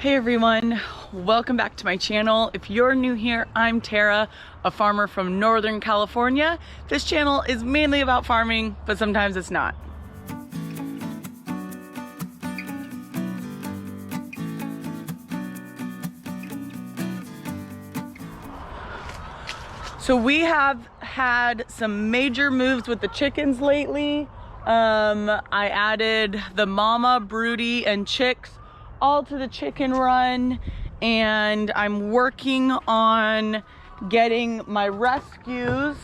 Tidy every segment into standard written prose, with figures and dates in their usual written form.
Hey everyone, welcome back to my channel. If you're new here, I'm Tara, a farmer from Northern California. This channel is mainly about farming, but sometimes it's not. So we have had some major moves with the chickens lately. I added the mama, broody, and chicks all to the chicken run, and I'm working on getting my rescues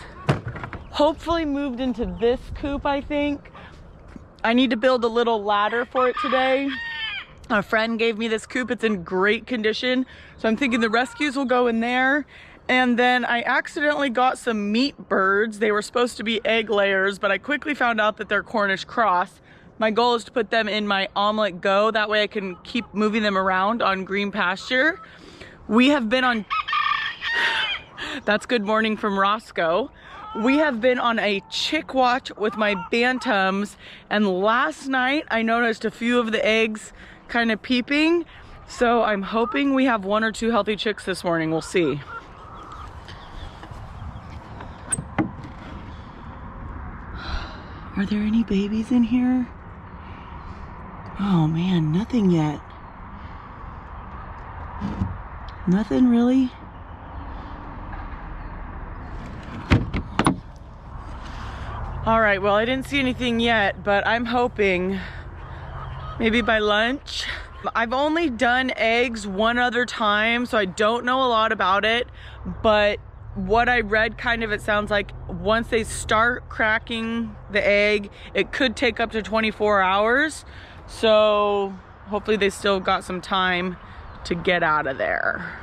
hopefully moved into this coop. I think I need to build a little ladder for it today. A friend gave me this coop. It's in great condition, so I'm thinking the rescues will go in there. And then I accidentally got some meat birds. They were supposed to be egg layers, but I quickly found out that they're Cornish cross. My goal is to put them in my omelet go. That way I can keep moving them around on green pasture. We have been on, that's good morning from Roscoe. We have been on a chick watch with my Bantams, and last night I noticed a few of the eggs kind of peeping. So I'm hoping we have 1 or 2 healthy chicks this morning. We'll see. Are there any babies in here? Oh man, nothing yet. Nothing really? All right, well, I didn't see anything yet, but I'm hoping maybe by lunch. I've only done eggs one other time, so I don't know a lot about it, but what I read, kind of, it sounds like once they start cracking the egg, it could take up to 24 hours. So hopefully they still got some time to get out of there.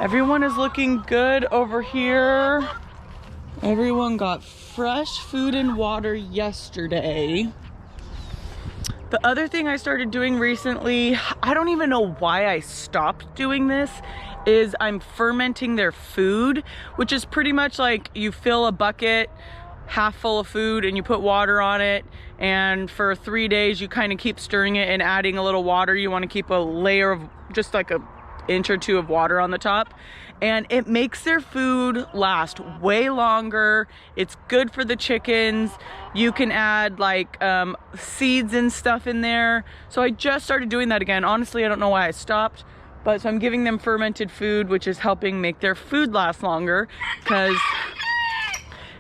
Everyone is looking good over here. Everyone got fresh food and water yesterday. The other thing I started doing recently, I don't even know why I stopped doing this, is I'm fermenting their food, which is pretty much like you fill a bucket half full of food and you put water on it, and for 3 days you kind of keep stirring it and adding a little water. You want to keep a layer of just like an inch or 2 of water on the top, and it makes their food last way longer. It's good for the chickens. You can add like seeds and stuff in there. So I just started doing that again. Honestly, I don't know why I stopped, but so I'm giving them fermented food, which is helping make their food last longer, because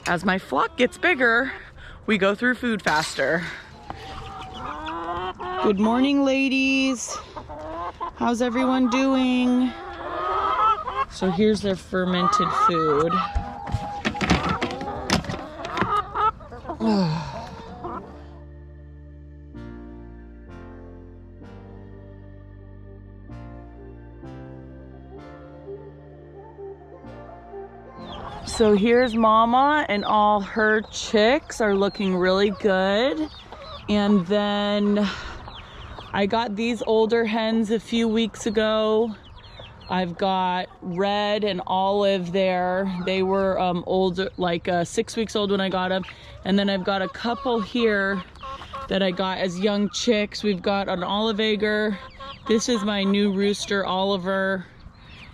as my flock gets bigger, we go through food faster. Good morning, ladies. How's everyone doing? So here's their fermented food. So here's Mama, and all her chicks are looking really good. And then I got these older hens a few weeks ago. I've got Red and Olive there. They were older, like 6 weeks old when I got them. And then I've got a couple here that I got as young chicks. We've got an Olive Egger. This is my new rooster, Oliver.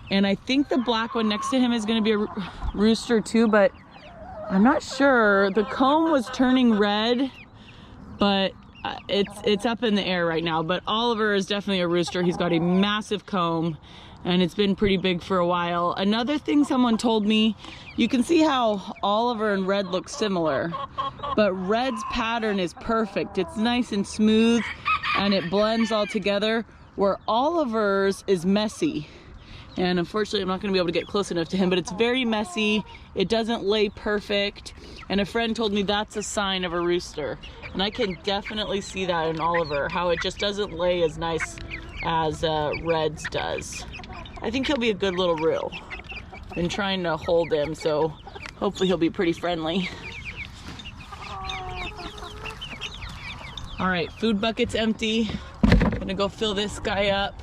And I think the black one next to him is going to be a rooster too, but I'm not sure. The comb was turning red, but it's up in the air right now. But Oliver is definitely a rooster. He's got a massive comb, and it's been pretty big for a while. Another thing someone told me, you can see how Oliver and Red look similar, but Red's pattern is perfect. It's nice and smooth, and it blends all together, where Oliver's is messy. And unfortunately, I'm not going to be able to get close enough to him, but it's very messy. It doesn't lay perfect. And a friend told me that's a sign of a rooster. And I can definitely see that in Oliver, how it just doesn't lay as nice as Red's does. I think he'll be a good little roo. Been trying to hold him, so hopefully he'll be pretty friendly. All right, food bucket's empty. Gonna go fill this guy up.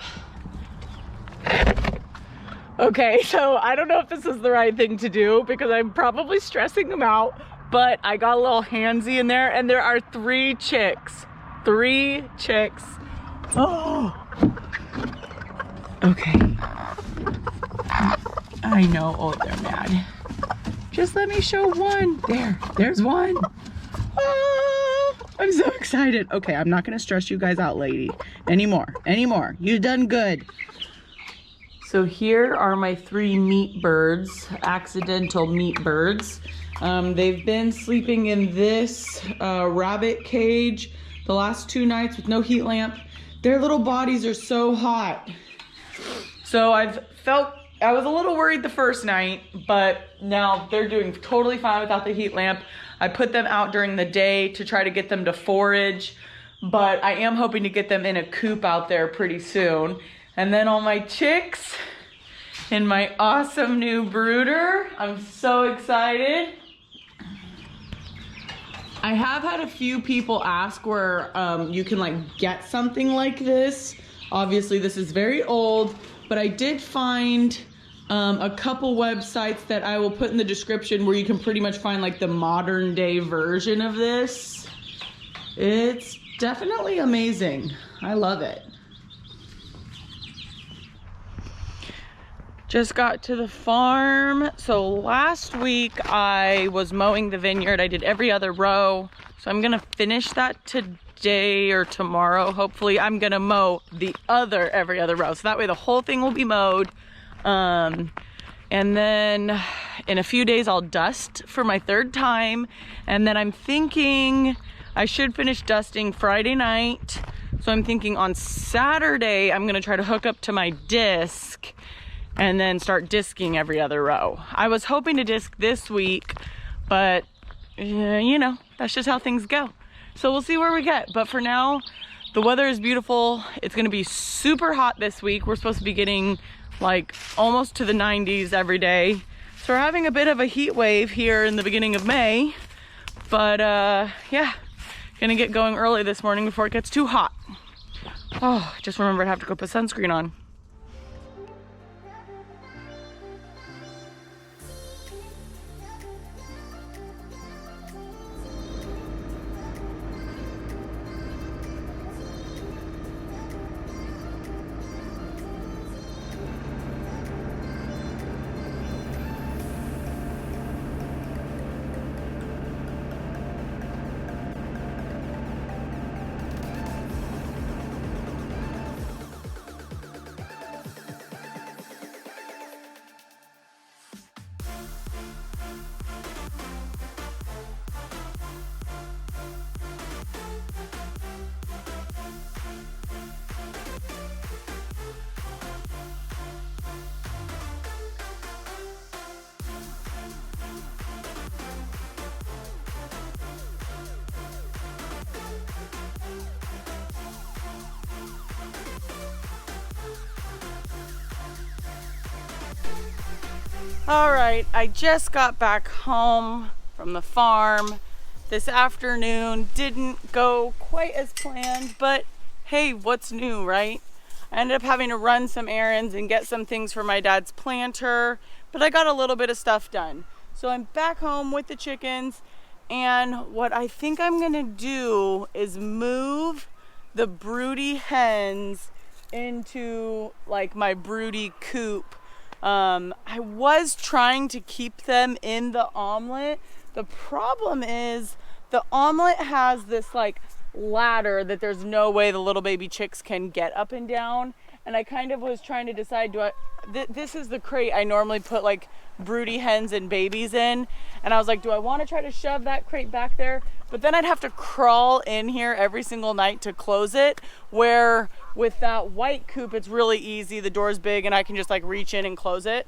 Okay, so I don't know if this is the right thing to do because I'm probably stressing them out, but I got a little handsy in there, and there are 3 chicks. 3 chicks. Oh, Okay. I know. Oh, they're mad. Just let me show one. There's one. Oh, I'm so excited. Okay, I'm not gonna stress you guys out, lady. Anymore. You've done good. So here are my 3 meat birds, accidental meat birds. They've been sleeping in this rabbit cage the last 2 nights with no heat lamp. Their little bodies are so hot. So I was a little worried the first night, but now they're doing totally fine without the heat lamp. I put them out during the day to try to get them to forage, but I am hoping to get them in a coop out there pretty soon. And then all my chicks in my awesome new brooder. I'm so excited. I have had a few people ask where you can like get something like this. Obviously this is very old, but I did find a couple websites that I will put in the description where you can pretty much find like the modern day version of this. It's definitely amazing. I love it. Just got to the farm. So last week I was mowing the vineyard. I did every other row. So I'm gonna finish that today or tomorrow. Hopefully I'm gonna mow the every other row. So that way the whole thing will be mowed. And then in a few days I'll dust for my 3rd time. And then I'm thinking I should finish dusting Friday night. So I'm thinking on Saturday I'm gonna try to hook up to my disc and then start disking every other row. I was hoping to disc this week, but you know, that's just how things go. So we'll see where we get. But for now, the weather is beautiful. It's gonna be super hot this week. We're supposed to be getting like almost to the 90s every day. So we're having a bit of a heat wave here in the beginning of May. But yeah, gonna get going early this morning before it gets too hot. Oh, just remembered I have to go put sunscreen on. All right, I just got back home from the farm this afternoon. Didn't go quite as planned, but hey, what's new, right? I ended up having to run some errands and get some things for my dad's planter, but I got a little bit of stuff done. So I'm back home with the chickens, and what I think I'm gonna do is move the broody hens into like my broody coop. I was trying to keep them in the omelet. The problem is the omelet has this like ladder that there's no way the little baby chicks can get up and down. And I kind of was trying to decide, this is the crate I normally put like broody hens and babies in. And I was like, do I want to try to shove that crate back there? But then I'd have to crawl in here every single night to close it, where with that white coop, it's really easy. The door's big and I can just like reach in and close it.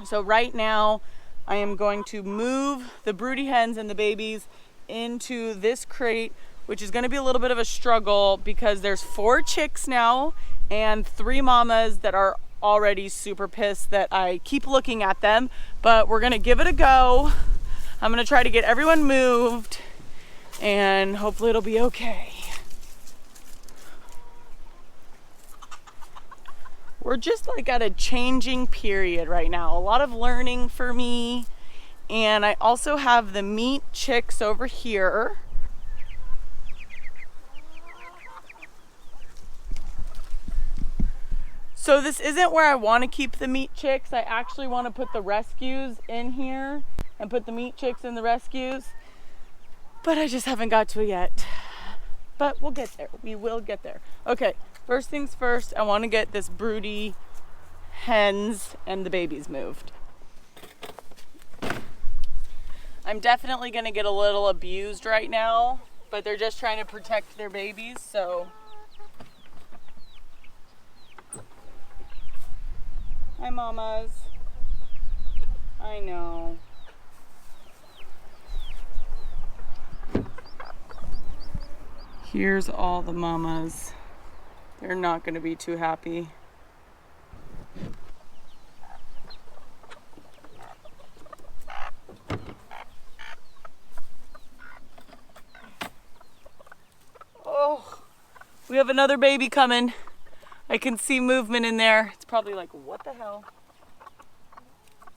So right now I am going to move the broody hens and the babies into this crate, which is going to be a little bit of a struggle because there's 4 chicks now and 3 mamas that are already super pissed that I keep looking at them, but we're going to give it a go. I'm going to try to get everyone moved and hopefully it'll be okay. We're just like at a changing period right now. A lot of learning for me. And I also have the meat chicks over here. So this isn't where I want to keep the meat chicks. I actually want to put the rescues in here and put the meat chicks in the rescues. But I just haven't got to it yet. But we'll get there. We will get there. Okay, first things first, I want to get this broody hens and the babies moved. I'm definitely going to get a little abused right now, but they're just trying to protect their babies, so. Hi, mamas. I know. Here's all the mamas. They're not going to be too happy. Oh, we have another baby coming. I can see movement in there. It's probably like, what the hell?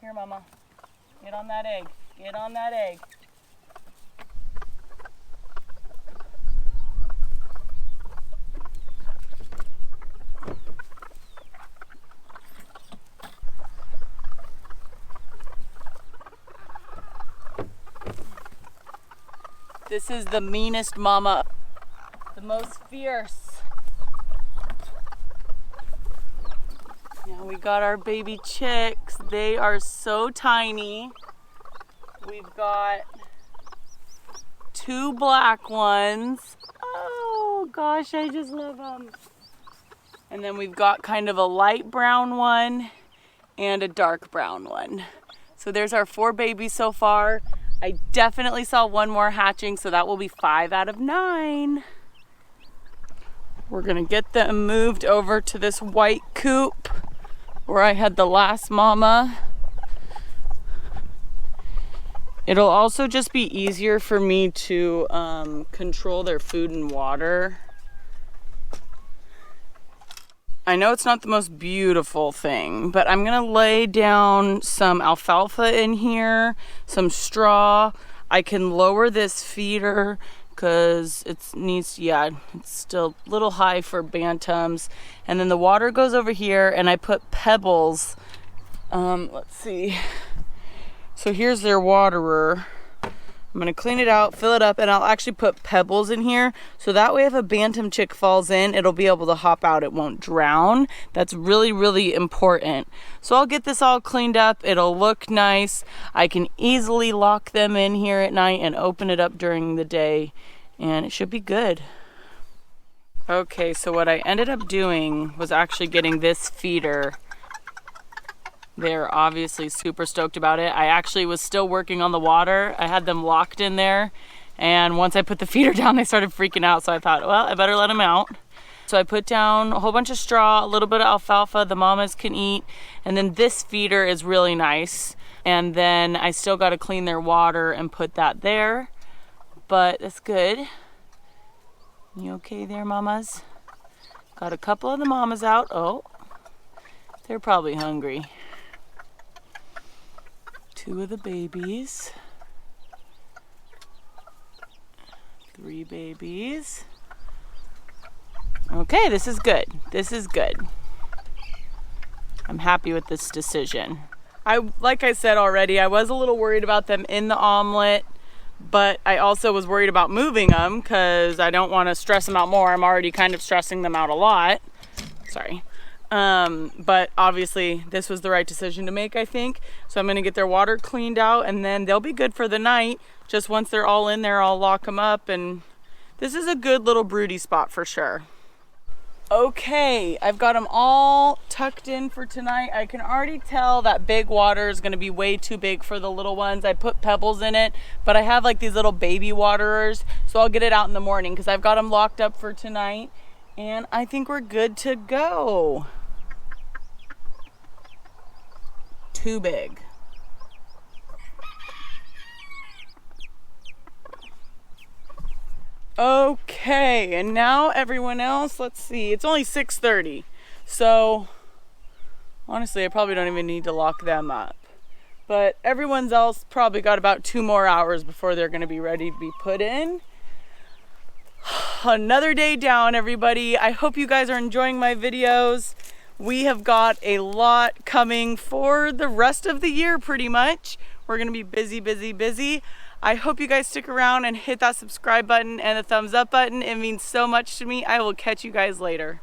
Here, mama. Get on that egg. Get on that egg. This is the meanest mama, the most fierce. Now we got our baby chicks. They are so tiny. We've got 2 black ones. Oh gosh, I just love them. And then we've got kind of a light brown one and a dark brown one. So there's our 4 babies so far. I definitely saw one more hatching, so that will be 5 out of 9. We're gonna get them moved over to this white coop where I had the last mama. It'll also just be easier for me to control their food and water. I know it's not the most beautiful thing, but I'm gonna lay down some alfalfa in here, some straw. I can lower this feeder because it's still a little high for bantams. And then the water goes over here and I put pebbles. Let's see. So here's their waterer. I'm gonna clean it out, fill it up, and I'll actually put pebbles in here. So that way if a bantam chick falls in, it'll be able to hop out. It won't drown. That's really, really important. So I'll get this all cleaned up. It'll look nice. I can easily lock them in here at night and open it up during the day, and it should be good. Okay, so what I ended up doing was actually getting this feeder. They're obviously super stoked about it. I actually was still working on the water. I had them locked in there. And once I put the feeder down, they started freaking out. So I thought, well, I better let them out. So I put down a whole bunch of straw, a little bit of alfalfa the mamas can eat. And then this feeder is really nice. And then I still got to clean their water and put that there. But that's good. You okay there, mamas? Got a couple of the mamas out. Oh, they're probably hungry. 2 of the babies. 3 babies. Okay, this is good. This is good. I'm happy with this decision. Like I said already, I was a little worried about them in the omelet, but I also was worried about moving them because I don't want to stress them out more. I'm already kind of stressing them out a lot. Sorry. But obviously this was the right decision to make, I think. So I'm going to get their water cleaned out and then they'll be good for the night. Just once they're all in there, I'll lock them up, and this is a good little broody spot for sure. Okay, I've got them all tucked in for tonight. I can already tell that big water is going to be way too big for the little ones. I put pebbles in it, but I have like these little baby waterers, so I'll get it out in the morning because I've got them locked up for tonight, and I think we're good to go. Too big. Okay, and now everyone else, let's see, it's only 6:30, so honestly I probably don't even need to lock them up, but everyone's else probably got about 2 more hours before they're going to be ready to be put in. Another day down, everybody. I hope you guys are enjoying my videos. We have got a lot coming for the rest of the year pretty much. We're gonna be busy, busy, busy. I hope you guys stick around and hit that subscribe button and the thumbs up button. It means so much to me. I will catch you guys later.